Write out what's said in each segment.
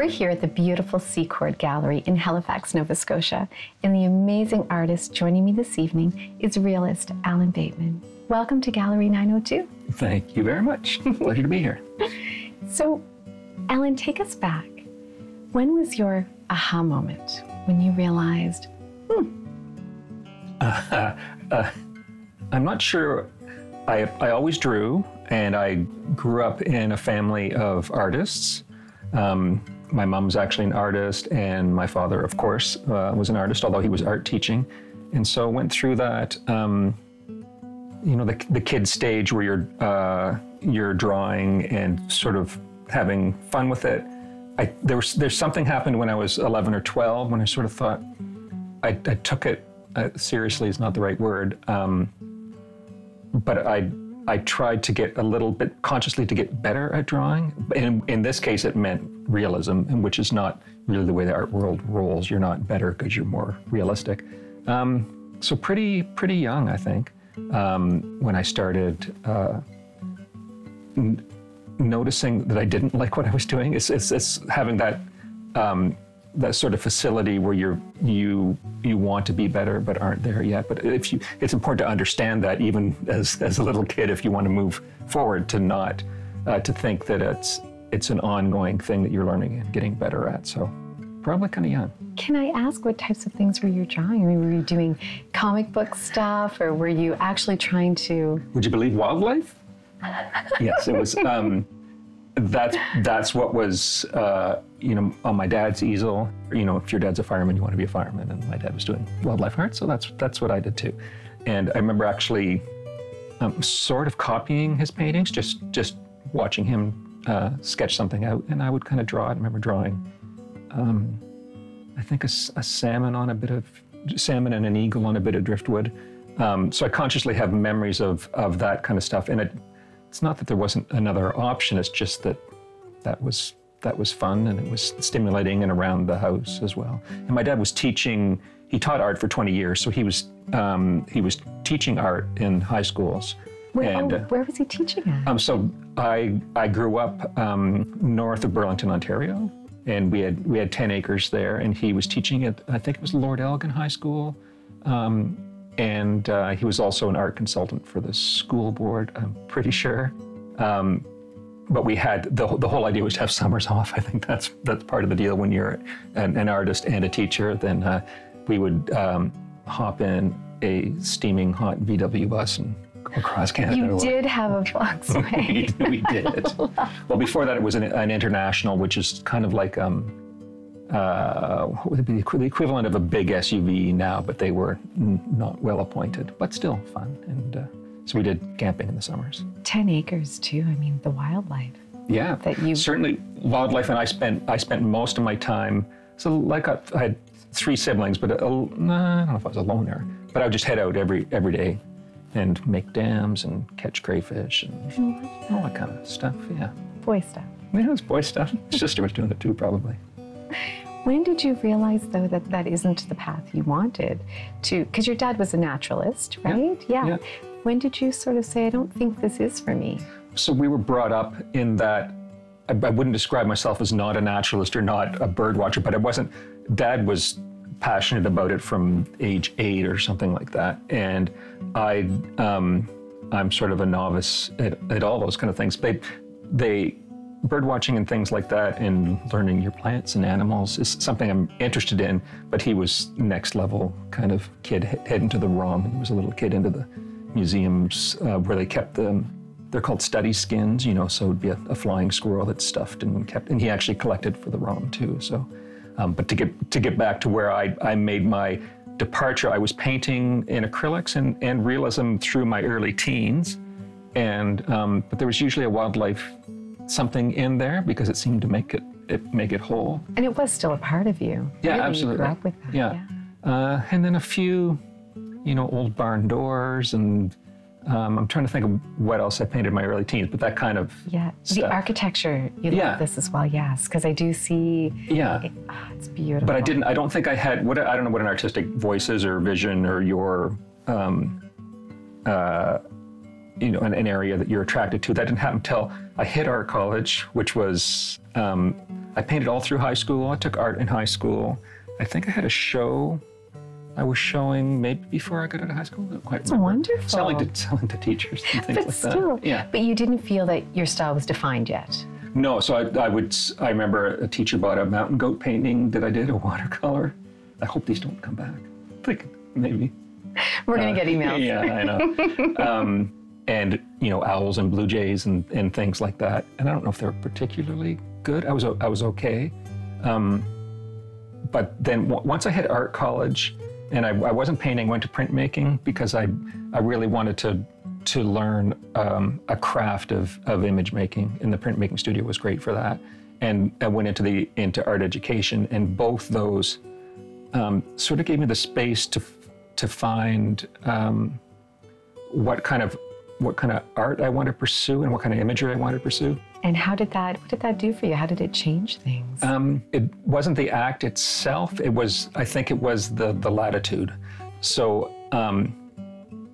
We're here at the beautiful Secord Gallery in Halifax, Nova Scotia, and the amazing artist joining me this evening is realist Alan Bateman. Welcome to Gallery 902. Thank you very much. Pleasure to be here. So, Alan, take us back. When was your aha moment when you realized, I'm not sure. I always drew, and I grew up in a family of artists. My mom's actually an artist, and my father, of course, was an artist, although he was art teaching. And so I went through that, you know, the kid stage where you're drawing and sort of having fun with it. There's something happened when I was 11 or 12 when I sort of thought, I took it seriously is not the right word, but I tried to get a little bit consciously to get better at drawing. In this case, it meant realism, which is not really the way the art world rolls. You're not better because you're more realistic. So pretty young, I think, when I started noticing that I didn't like what I was doing. It's having that sort of facility where you want to be better but aren't there yet. But it's important to understand that even as a little kid, if you want to move forward, to not to think that it's an ongoing thing that you're learning and getting better at. So probably kind of young. Can I ask what types of things were you drawing? I mean, were you doing comic book stuff, or were you actually trying to? Would you believe wildlife? Yes, it was. That's what was, you know, on my dad's easel. You know, if your dad's a fireman, you want to be a fireman, and my dad was doing wildlife art, so that's what I did too. And I remember actually sort of copying his paintings, just watching him sketch something out, and I would kind of draw it. I remember drawing, I think a salmon on a bit of salmon and an eagle on a bit of driftwood. So I consciously have memories of that kind of stuff, and it's not that there wasn't another option, it's just that was fun, and it was stimulating and around the house as well. And my dad was teaching, he taught art for 20 years, so he was teaching art in high schools. Where was he teaching at? So I grew up north of Burlington, Ontario, and we had 10 acres there, and he was teaching at, I think it was Lord Elgin High School. And he was also an art consultant for the school board, I'm pretty sure. But we had, the whole idea was to have summers off. I think that's part of the deal when you're an artist and a teacher. Then we would hop in a steaming hot VW bus and go across Canada. You did have a Volkswagen. we did. Well, before that it was an International, which is kind of like, what would be the equivalent of a big SUV now, but they were not well appointed, but still fun. And so we did camping in the summers. 10 acres too. I mean, the wildlife. Yeah, certainly wildlife. And I spent most of my time. So like I had 3 siblings, but I don't know if I was a loner. But I would just head out every day and make dams and catch crayfish and all that kind of stuff. Yeah. Boy stuff. Yeah, it was boy stuff. Sister was doing it too, probably. When did you realize, though, that that isn't the path you wanted to, because your dad was a naturalist, right? Yeah. When did you sort of say, I don't think this is for me? So we were brought up in that, I wouldn't describe myself as not a naturalist or not a bird watcher, but I wasn't, Dad was passionate about it from age 8 or something like that. And I'm sort of a novice at all those kind of things. Bird watching and things like that and learning your plants and animals is something I'm interested in, but he was next level kind of kid, heading to the ROM. He was a little kid into the museums where they kept them. They're called study skins, you know, so it'd be a flying squirrel that's stuffed and kept, and he actually collected for the ROM too. So, but to get back to where I made my departure, I was painting in acrylics and realism through my early teens, and but there was usually a wildlife something in there because it seemed to make it whole. And it was still a part of you. Yeah, really, absolutely. You grew up with that. Yeah. And then a few, you know, old barn doors, and I'm trying to think of what else I painted in my early teens, but that kind of stuff. The architecture, you love this as well, yes, because I do see. Yeah. It's beautiful. But I don't think I had I don't know what an artistic voice is or vision or your an area that you're attracted to. That didn't happen until I hit art college, which was, I painted all through high school. I took art in high school. I think I had a show I was showing maybe before I got out of high school. I don't quite remember. Wonderful. Selling to teachers and things But like still, that. Yeah. But you didn't feel that your style was defined yet. No, so I remember a teacher bought a mountain goat painting that I did, a watercolor. I hope these don't come back. I think maybe. We're going to get emails. Yeah, I know. And, owls and blue jays and things like that. And I don't know if they were particularly good. I was okay. But then once I hit art college and I wasn't painting, I went to printmaking because I really wanted to learn a craft of image making, and the printmaking studio was great for that. And I went into art education, and both those sort of gave me the space to find what kind of art I want to pursue and what kind of imagery I want to pursue. And what did that do for you? How did it change things? It wasn't the act itself. I think it was the latitude. So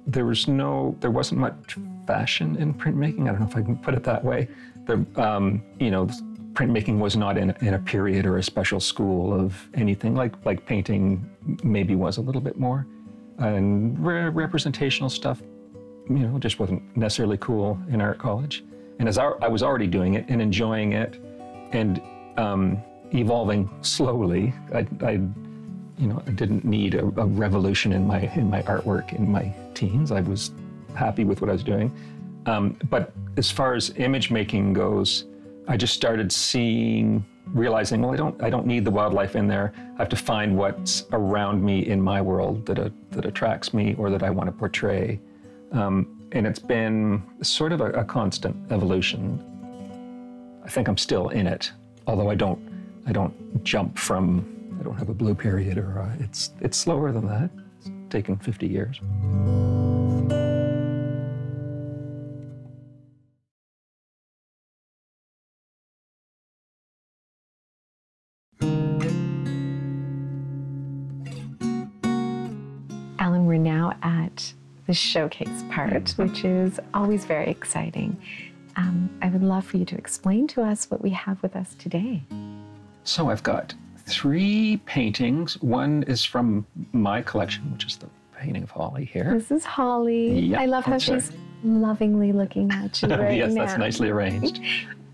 there wasn't much fashion in printmaking. I don't know if I can put it that way. Printmaking was not in a period or a special school of anything like painting maybe was a little bit more. And representational stuff, just wasn't necessarily cool in art college. And as I was already doing it and enjoying it and evolving slowly, I didn't need a revolution in my artwork in my teens. I was happy with what I was doing. But as far as image making goes, I just started realizing, well, I don't need the wildlife in there. I have to find what's around me in my world that attracts me or that I want to portray. And it's been sort of a constant evolution. I think I'm still in it, although I don't jump from, I don't have a blue period or it's slower than that. It's taken 50 years. Alan, we're now at the showcase part, which is always very exciting. I would love for you to explain to us what we have with us today. So I've got 3 paintings. One is from my collection, which is the painting of Holly here. This is Holly. Yep, I love how she's lovingly looking at you right yes, now. that's nicely arranged.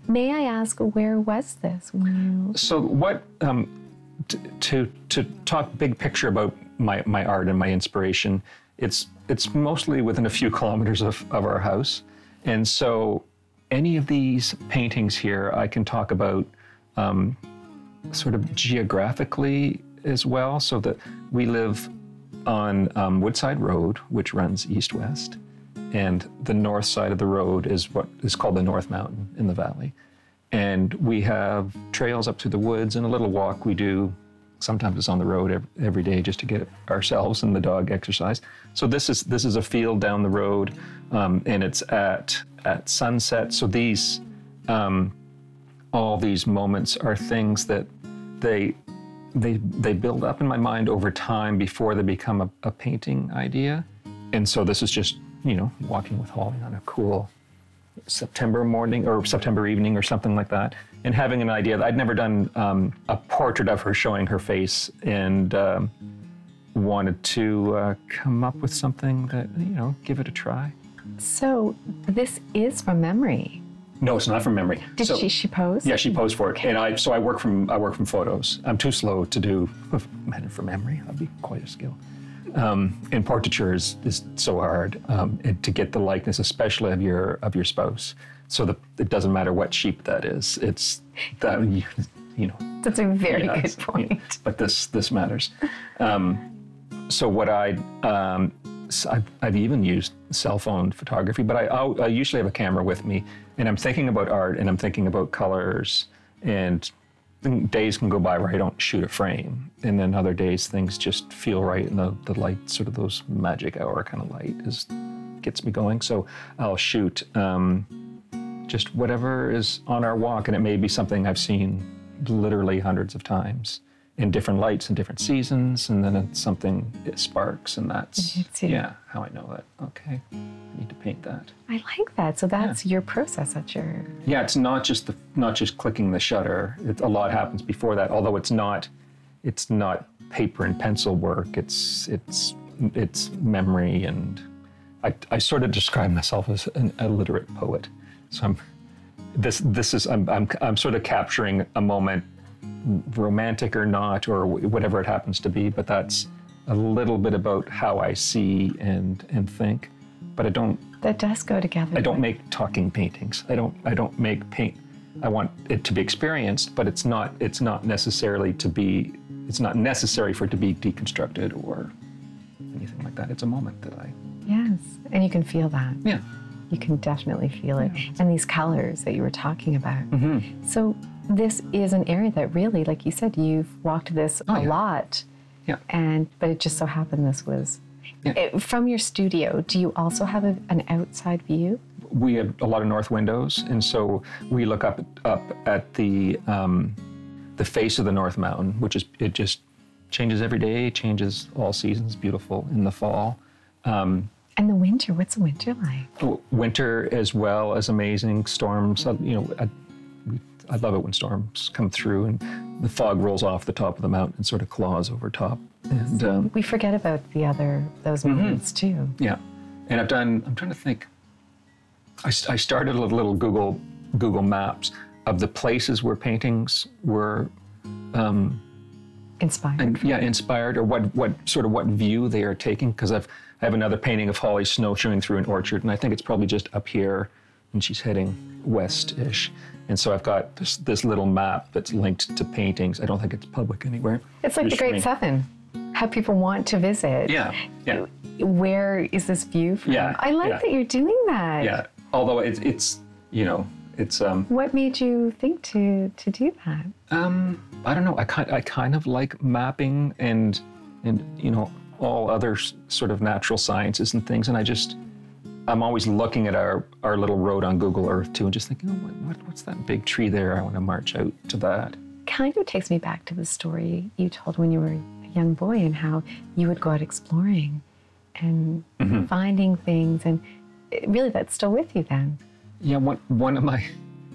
May I ask, where was this when you... So what, to talk big picture about my art and my inspiration, it's mostly within a few kilometers of our house. And so any of these paintings here I can talk about sort of geographically as well, so that we live on Woodside Road, which runs east-west, and the north side of the road is what is called the North Mountain in the valley. And we have trails up through the woods and a little walk we do. Sometimes it's on the road every day just to get ourselves and the dog exercise. So this is a field down the road, and it's at sunset. So these all these moments are things that they build up in my mind over time before they become a painting idea. And so this is just, walking with Holly on a cool September morning or September evening or something like that, and having an idea. I'd never done a portrait of her showing her face, and wanted to come up with something that, give it a try. So this is from memory. No, it's not from memory. Did she pose? Yeah, she posed for it. Okay. And I work from photos. I'm too slow to do from memory. That'd be quite a skill. And portraiture is so hard to get the likeness, especially of your spouse. So it doesn't matter what sheep that is. It's that That's a very good point. Yeah, but this matters. So what I've even used cell phone photography, but I usually have a camera with me, and I'm thinking about art and I'm thinking about colors, and days can go by where I don't shoot a frame, and then other days things just feel right, and the light, sort of those magic hour kind of light, gets me going. So I'll shoot just whatever is on our walk, and it may be something I've seen literally hundreds of times in different lights and different seasons, and then it's something, it sparks, and that's how I know that, okay, I need to paint that. I like that. So that's your process. That's your... Yeah, it's not just clicking the shutter. A lot happens before that, although it's not paper and pencil work. It's memory, and I sort of describe myself as an illiterate poet. So I'm sort of capturing a moment, romantic or not, or whatever it happens to be, but that's a little bit about how I see and think. But I don't... That does go together. I don't make talking paintings. I don't make paint. I want it to be experienced, but it's not necessary for it to be deconstructed or anything like that. It's a moment that I... Yes, and you can feel that. Yeah. You can definitely feel it. Yeah. And these colors that you were talking about. Mm-hmm. So this is an area that really, like you said, you've walked this a lot. Yeah. But it just so happened this was... From your studio, do you also have an outside view? We have a lot of north windows, and so we look up at the face of the North Mountain, which is, it just changes every day, changes all seasons, beautiful in the fall. And the winter, what's the winter like? Winter as well as amazing. Storms, I love it when storms come through and the fog rolls off the top of the mountain and sort of claws over top. And so we forget about those moments too. Yeah, and I'm trying to think. I started a little Google Maps of the places where paintings were inspired. Inspired, or what view they are taking. Because I have another painting of Holly snowshoeing through an orchard, and I think it's probably just up here, and she's heading west-ish. And so I've got this little map that's linked to paintings. I don't think it's public anywhere. It's like the Great Seven, how people want to visit. Yeah. Where is this view from? Yeah. I like that you're doing that. Yeah. Although it's. What made you think to do that? I don't know. I kind of like mapping and all other sort of natural sciences and things, and I'm always looking at our little road on Google Earth too, and just thinking, what's that big tree there? I want to march out to that. Kind of takes me back to the story you told when you were a young boy and how you would go out exploring and finding things, and really that's still with you then. Yeah, one of my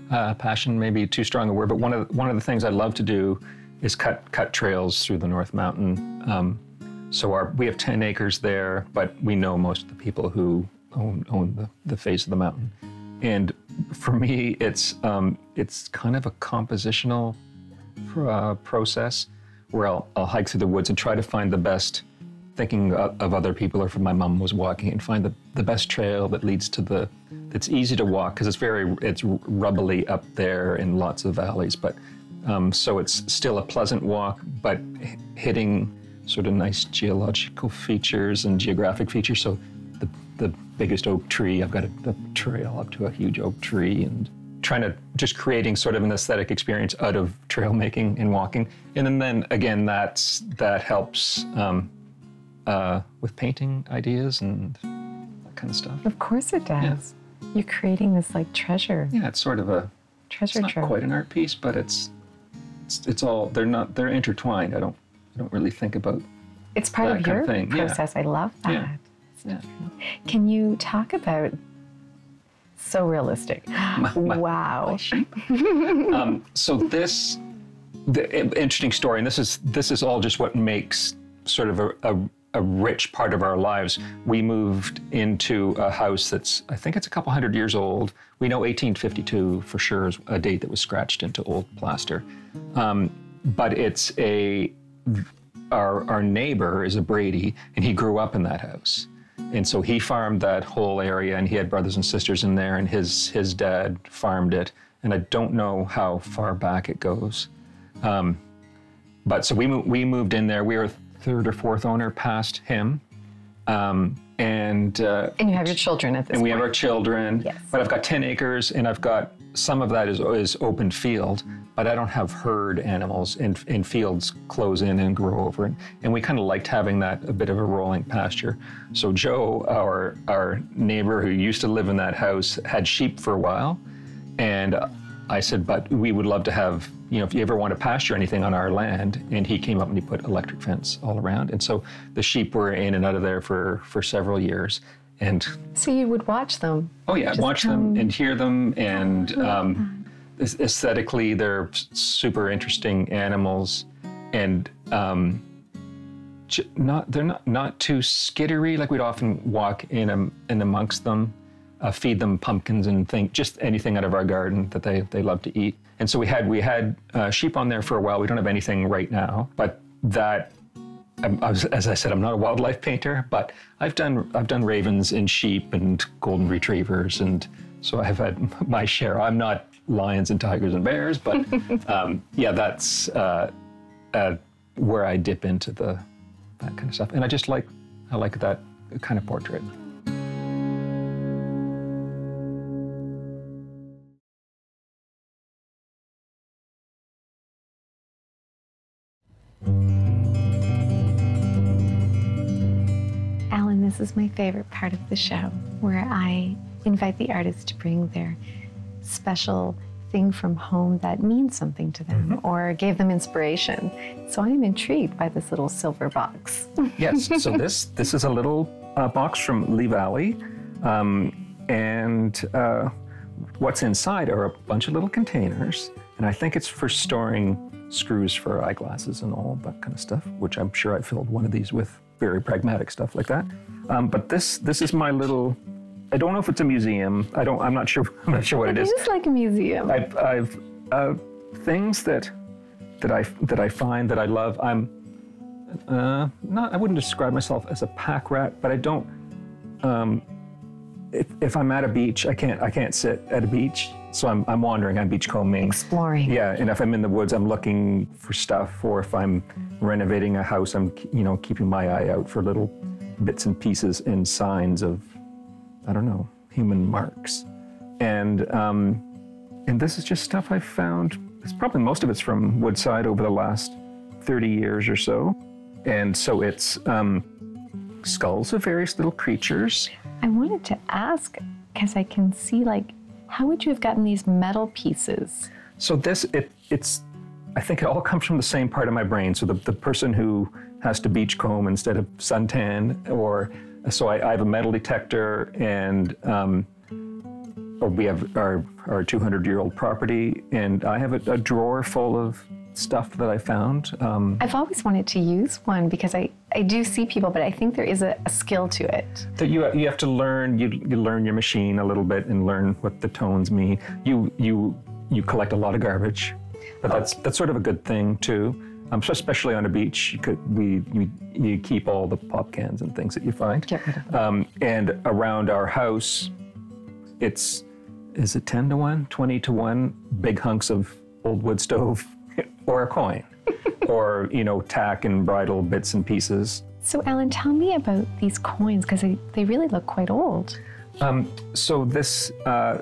passion, maybe too strong a word, but one of the things I love to do is cut trails through the North Mountain. So we have 10 acres there, but we know most of the people who own the face of the mountain. And for me, it's kind of a compositional process where I'll hike through the woods and try to find the best, thinking of other people, or if my mom was walking, and find the best trail that leads to that's easy to walk, because it's rubbly up there in lots of valleys, but so it's still a pleasant walk, but hitting sort of nice geological features and geographic features. So the biggest oak tree, I've got a trail up to a huge oak tree, and just creating sort of an aesthetic experience out of trail making and walking. And then again, that helps with painting ideas and that kind of stuff. Of course it does. Yeah. You're creating this like treasure. Yeah, it's sort of a treasure. It's not quite an art piece, but it's all, they're intertwined. I don't really think about. It's part of your process. Yeah. I love that. Yeah. Can you talk about, so realistic. Wow. So the interesting story, and this is all just what makes sort of a rich part of our lives. We moved into a house I think it's a couple hundred years old. We know 1852 for sure is a date that was scratched into old plaster. But it's our neighbor is a Brady, and he grew up in that house. And so he farmed that whole area, and he had brothers and sisters in there, and his dad farmed it. And I don't know how far back it goes. But so we moved in there. We were third or fourth owner past him. And you have your children at this point. And we have our children. Yes. But I've got 10 acres, and I've got, some of that is open field, but I don't have herd animals, and fields close in and grow over. And we kind of liked having that, a bit of a rolling pasture. So Joe, our neighbor who used to live in that house, had sheep for a while. And I said, but we would love to have, if you ever want to pasture anything on our land. And he came up and he put electric fence all around. And so the sheep were in and out of there for several years. And so you would watch them? Oh yeah, watch them and hear them, and aesthetically they're super interesting animals, and they're not too skittery. Like we'd often walk in amongst them, feed them pumpkins and just anything out of our garden that they love to eat. And so we had sheep on there for a while. We don't have anything right now, but that. As I said, I'm not a wildlife painter, but I've done ravens and sheep and golden retrievers, and so I've had my share. I'm not lions and tigers and bears, but yeah, that's where I dip into that kind of stuff, and I like that kind of portrait. Alan, this is my favorite part of the show, where I invite the artists to bring their special thing from home that means something to them or gave them inspiration. So I am intrigued by this little silver box. Yes, so this is a little box from Lee Valley, and what's inside are a bunch of little containers, and I think it's for storing screws for eyeglasses and all that kind of stuff, which I'm sure I filled one of these with very pragmatic stuff like that. But this is my little. I don't know if it's a museum. I'm not sure what it is. It is like a museum. I've things that I find that I love. I'm not. I wouldn't describe myself as a pack rat, but I don't. If I'm at a beach, I can't sit at a beach. So I'm wandering, I'm beachcombing. Exploring. Yeah, and if I'm in the woods, I'm looking for stuff, or if I'm renovating a house, I'm keeping my eye out for little bits and pieces and signs of, I don't know, human marks. And this is just stuff I've found. It's probably most of it's from Woodside over the last 30 years or so. And so it's skulls of various little creatures. I wanted to ask, because I can see, how would you have gotten these metal pieces? So I think it all comes from the same part of my brain. So the person who has to beachcomb instead of suntan, so I have a metal detector, and we have our 200-year-old property, and I have a drawer full of stuff that I found. I've always wanted to use one because I do see people, but I think there is a skill to it. That you have to learn. You learn your machine a little bit and learn what the tones mean. You collect a lot of garbage, but that's sort of a good thing too. So especially on a beach, you keep all the pop cans and things that you find. Get rid of them. And around our house, is it 10 to 1, 20 to 1 big hunks of old wood stove or a coin, or tack and bridle bits and pieces. So Alan, tell me about these coins, because they really look quite old. So this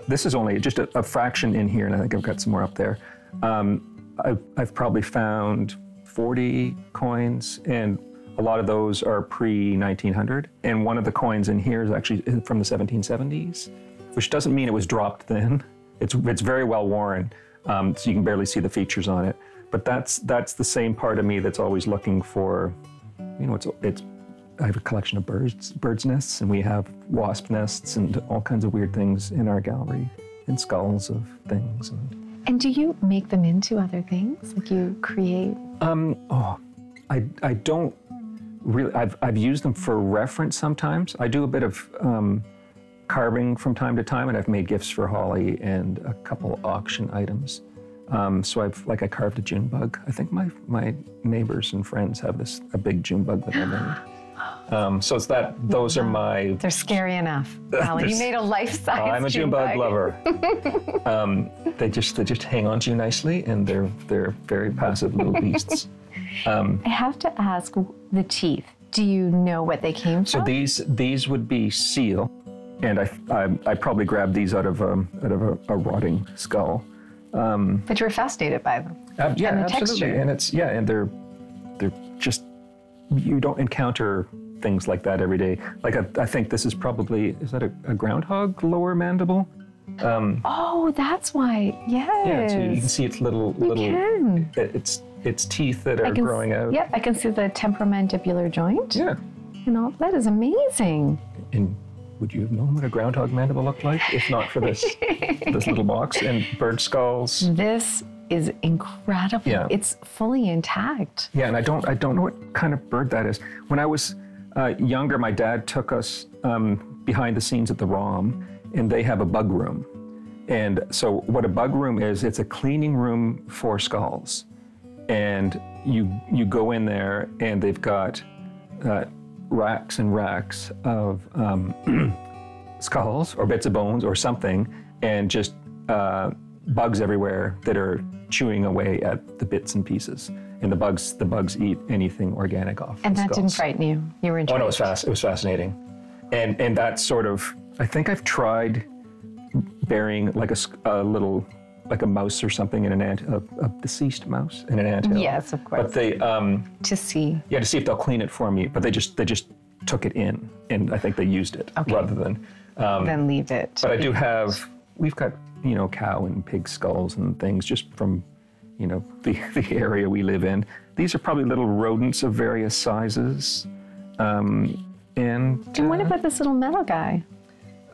is only just a fraction in here, and I think I've got some more up there. I've probably found 40 coins, and a lot of those are pre-1900. And one of the coins in here is actually from the 1770s, which doesn't mean it was dropped then. It's very well worn, so you can barely see the features on it. But that's the same part of me that's always looking for, I have a collection of birds' nests, and we have wasp nests and all kinds of weird things in our gallery, and skulls of things. And do you make them into other things? Like you create? I don't really. I've used them for reference sometimes. I do a bit of carving from time to time, and I've made gifts for Holly and a couple auction items. So I carved a June bug. I think my neighbors and friends have a big June bug that I made. So it's that. Those are my. They're scary enough, Alan. You made a life-size. I'm a June bug lover. They just hang on to you nicely, and they're very passive little beasts. I have to ask, the teeth. Do you know what they came from? So these would be seal, and I probably grabbed these out of a rotting skull. But you were fascinated by them. Yeah, and the absolutely. texture. And they're just, you don't encounter things like that every day. I think this is that a groundhog lower mandible? Oh, that's why. Yes. Yeah, so you can see its little. Its teeth that are growing out. Yep, I can see the temporomandibular joint. Yeah. That is amazing. And would you have known what a groundhog mandible looked like if not for this this little box? And bird skulls. This is incredible. Yeah. It's fully intact. Yeah, and I don't know what kind of bird that is. When I was younger, my dad took us behind the scenes at the ROM, and they have a bug room. And so what a bug room is, it's a cleaning room for skulls. And you go in there, and they've got racks and racks of skulls or bits of bones or something, and just bugs everywhere that are chewing away at the bits and pieces. And the bugs eat anything organic off. And the that skulls. didn't frighten you? You were intrigued? Oh no, it was fascinating. And that sort of, I think I've tried burying like a little, like a mouse or something in a deceased mouse in an anthill. Yes, of course. But they to see. Yeah, to see if they'll clean it for me. But they just took it in, and I think they used it rather than then leave it. But I do have. We've got cow and pig skulls and things just from the area we live in. These are probably little rodents of various sizes. And what about this little metal guy?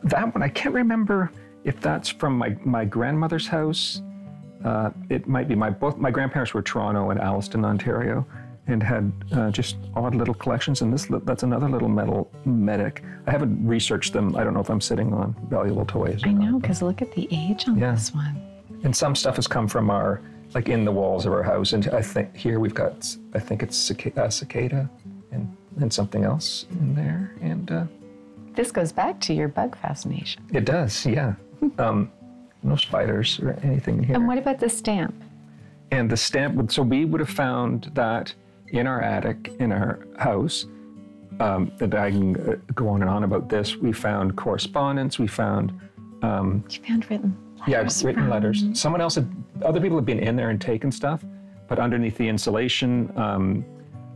That one, I can't remember if that's from my grandmother's house. It might be. Both my grandparents were Toronto and Alliston, Ontario, and had just odd little collections. And that's another little metal medic. I haven't researched them. I don't know if I'm sitting on valuable toys. I know, because look at the age on this one. And some stuff has come from in the walls of our house. And I think here we've got, I think it's cicada and something else in there. And this goes back to your bug fascination. It does, yeah. No spiders or anything here. And what about the stamp? And the stamp, so we would have found that in our attic, in our house, that I can go on and on about this. We found correspondence, we found... you found written letters? Yeah, written letters. Other people had been in there and taken stuff, but underneath the insulation,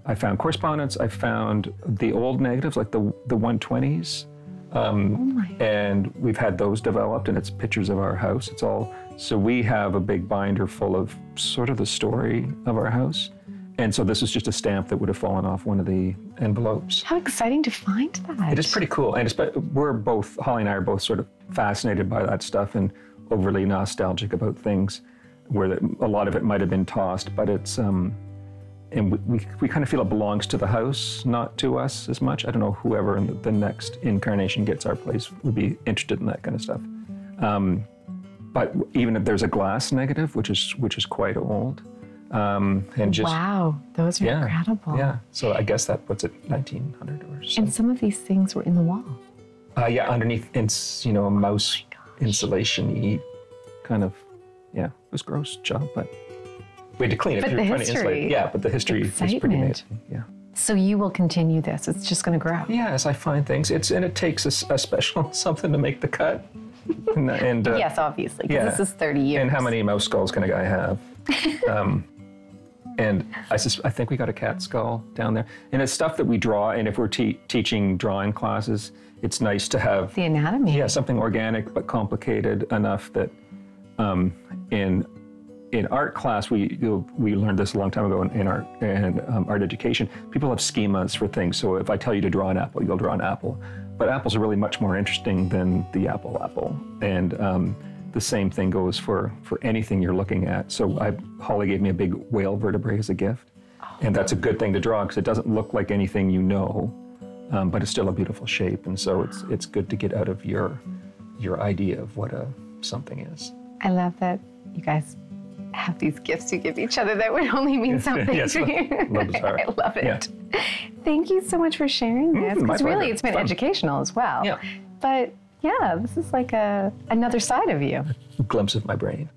I found correspondence, I found the old negatives, like the 120s. And we've had those developed, and it's pictures of our house. It's all, so we have a big binder full of sort of the story of our house. And so this is just a stamp that would have fallen off one of the envelopes. How exciting to find that. It is pretty cool. And Holly and I are both sort of fascinated by that stuff and overly nostalgic about things where a lot of it might have been tossed, but it's, and we kind of feel it belongs to the house, not to us as much. I don't know, whoever in the next incarnation gets our place would be interested in that kind of stuff. But even if there's a glass negative, which is quite old, and just wow, those are incredible. Yeah, so I guess that puts it 1900 or so. And some of these things were in the wall. Yeah, underneath, a mouse insulation-y kind of. Yeah, it was a gross job, but. We had to clean it. But the history. Yeah, but the history is pretty amazing. Yeah. So you will continue this. It's just going to grow. Yeah, as I find things. And it takes a special something to make the cut. And yes, obviously, because this is 30 years. And how many mouse skulls can a guy have? And I think we got a cat skull down there. And it's stuff that we draw. And if we're teaching drawing classes, it's nice to have the anatomy. Yeah, something organic but complicated enough that in art class, we learned this a long time ago in art education. People have schemas for things. So if I tell you to draw an apple, you'll draw an apple. But apples are really much more interesting than the apple. And the same thing goes for anything you're looking at. So Holly gave me a big whale vertebrae as a gift. And that's a good thing to draw because it doesn't look like anything you know, but it's still a beautiful shape. And so it's good to get out of your idea of what something is. I love that you guys have these gifts you give each other that would only mean something to you. I love it. Yeah. Thank you so much for sharing this. Because really, it's been educational as well. Yeah. But yeah, this is like another side of you. A glimpse of my brain.